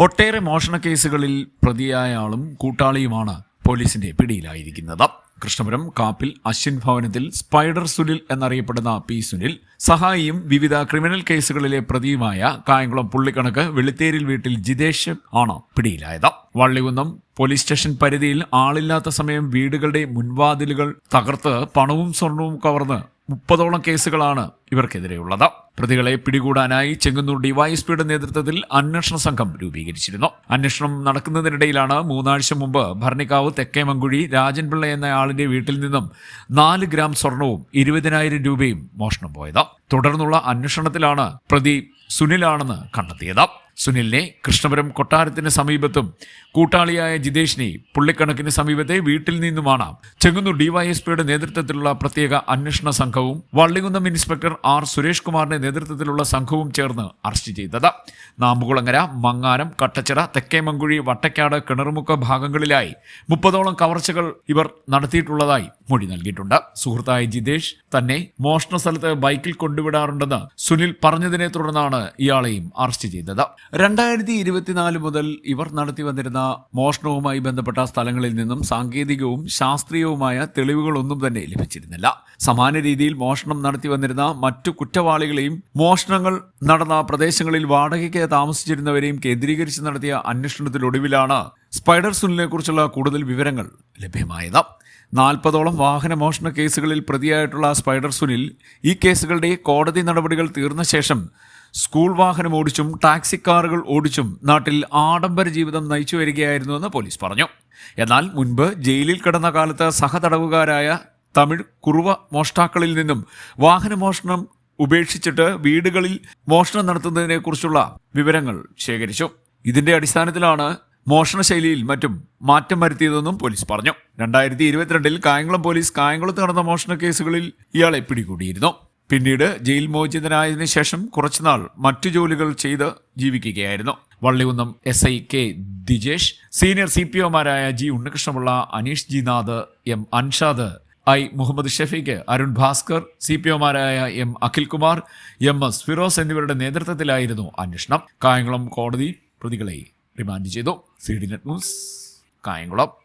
ഒട്ടേറെ മോഷണ കേസുകളിൽ പ്രതിയായ ആളും കൂട്ടാളിയുമാണ് പോലീസിന്റെ പിടിയിലായിരിക്കുന്നത്. കൃഷ്ണപുരം കാപ്പിൽ അശ്വിൻ ഭവനത്തിൽ സ്പൈഡർ സുനിൽ എന്നറിയപ്പെടുന്ന പി സുനിൽ സഹായിയും വിവിധ ക്രിമിനൽ കേസുകളിലെ പ്രതിയുമായ കായംകുളം പുള്ളിക്കണക്ക് വെളുത്തേരിൽ വീട്ടിൽ ജിതേഷ് ആണ് പിടിയിലായത്. വള്ളികുന്നം പോലീസ് സ്റ്റേഷൻ പരിധിയിൽ ആളില്ലാത്ത സമയം വീടുകളുടെ മുൻവാതിലുകൾ തകർത്ത് പണവും സ്വർണവും കവർന്ന് 30ഓളം കേസുകളാണ് ഇവർക്കെതിരെയുള്ളത്. പ്രതികളെ പിടികൂടാനായി ചെങ്ങന്നൂർ ഡിവൈഎസ്പിയുടെ നേതൃത്വത്തിൽ അന്വേഷണ സംഘം രൂപീകരിച്ചിരുന്നു. അന്വേഷണം നടക്കുന്നതിനിടയിലാണ് 3 ആഴ്ച മുമ്പ് ഭരണിക്കാവ് തെക്കേമങ്കുഴി രാജൻപിള്ള എന്നയാളിന്റെ വീട്ടിൽ നിന്നും 4 ഗ്രാം സ്വർണവും 20,000 രൂപയും മോഷണം പോയത്. തുടർന്നുള്ള അന്വേഷണത്തിലാണ് പ്രതി സുനിലാണെന്ന് കണ്ടെത്തിയത്. സുനിലിനെ കൃഷ്ണപുരം കൊട്ടാരത്തിന് സമീപത്തും കൂട്ടാളിയായ ജിതേഷിനെ പുള്ളിക്കണക്കിന് സമീപത്തെ വീട്ടിൽ നിന്നുമാണ് ചെങ്ങന്നൂർ ഡിവൈഎസ്പിയുടെ നേതൃത്വത്തിലുള്ള പ്രത്യേക അന്വേഷണ സംഘവും വള്ളികുന്നം ഇൻസ്പെക്ടർ ആർ സുരേഷ് കുമാറിന്റെ നേതൃത്വത്തിലുള്ള സംഘവും ചേർന്ന് അറസ്റ്റ് ചെയ്തത്. നാമ്പുകുളങ്ങര, മങ്ങാനം, കട്ടച്ചിറ, തെക്കേമങ്കുഴി, വട്ടക്കാട്, കിണറുമുക്ക് ഭാഗങ്ങളിലായി 30ഓളം കവർച്ചകൾ ഇവർ നടത്തിയിട്ടുള്ളതായി മൊഴി നൽകിയിട്ടുണ്ട്. സുഹൃത്തായ ജിതേഷ് തന്നെ മോഷണ സ്ഥലത്ത് ബൈക്കിൽ കൊണ്ടുവിടാറുണ്ടെന്ന് സുനിൽ പറഞ്ഞതിനെ തുടർന്നാണ് ഇയാളെയും അറസ്റ്റ് ചെയ്തത്. 2024 മുതൽ ഇവർ നടത്തി വന്നിരുന്ന മോഷണവുമായി ബന്ധപ്പെട്ട സ്ഥലങ്ങളിൽ നിന്നും സാങ്കേതികവും ശാസ്ത്രീയവുമായ തെളിവുകളൊന്നും തന്നെ ലഭിച്ചിരുന്നില്ല. സമാന രീതിയിൽ മോഷണം നടത്തി വന്നിരുന്ന മറ്റു കുറ്റവാളികളെയും മോഷണങ്ങൾ നടന്ന പ്രദേശങ്ങളിൽ വാടകയ്ക്ക് താമസിച്ചിരുന്നവരെയും കേന്ദ്രീകരിച്ച് നടത്തിയ അന്വേഷണത്തിലൊടുവിലാണ് സ്പൈഡർ സുനിലിനെ കുറിച്ചുള്ള കൂടുതൽ വിവരങ്ങൾ ലഭ്യമായത്. 40ഓളം വാഹന മോഷണ കേസുകളിൽ പ്രതിയായിട്ടുള്ള സ്പൈഡർ സുനിൽ ഈ കേസുകളുടെ കോടതി നടപടികൾ തീർന്ന ശേഷം സ്കൂൾ വാഹനം ഓടിച്ചും ടാക്സി കാറുകൾ ഓടിച്ചും നാട്ടിൽ ആഡംബര ജീവിതം നയിച്ചു വരികയായിരുന്നുവെന്ന് പോലീസ് പറഞ്ഞു. എന്നാൽ മുൻപ് ജയിലിൽ കിടന്ന കാലത്ത് സഹതടവുകാരായ തമിഴ് കുറുവ മോഷ്ടാക്കളിൽ നിന്നും വാഹനമോഷണം ഉപേക്ഷിച്ചിട്ട് വീടുകളിൽ മോഷണം നടത്തുന്നതിനെക്കുറിച്ചുള്ള വിവരങ്ങൾ ശേഖരിച്ചു. ഇതിന്റെ അടിസ്ഥാനത്തിലാണ് മോഷണ ശൈലിയിൽ മറ്റും മാറ്റം വരുത്തിയതെന്നും പോലീസ് പറഞ്ഞു. 2022 കായംകുളം പോലീസ് കായംകുളത്ത് നടന്ന മോഷണ കേസുകളിൽ ഇയാളെ പിടികൂടിയിരുന്നു. പിന്നീട് ജയിൽ മോചിതനായതിനു ശേഷം കുറച്ചുനാൾ മറ്റു ജോലികൾ ചെയ്ത് ജീവിക്കുകയായിരുന്നു. Vallikunnam SI K Dijesh, senior CPOമാരായ G Unnikrishnapillai, Aneesh G Nath, M Anshad, I Muhammad Shafeeq, Arun Bhaskar, CPOമാരായ M അഖിൽകുമാർ, MS ഫിറോസ് എന്നിവരുടെ നേതൃത്വത്തിലായിരുന്നു അന്വേഷണം. കായംകുളം കോടതി പ്രതികളെ റിമാൻഡ് ചെയ്തു. CDNet news, Kayamkulam.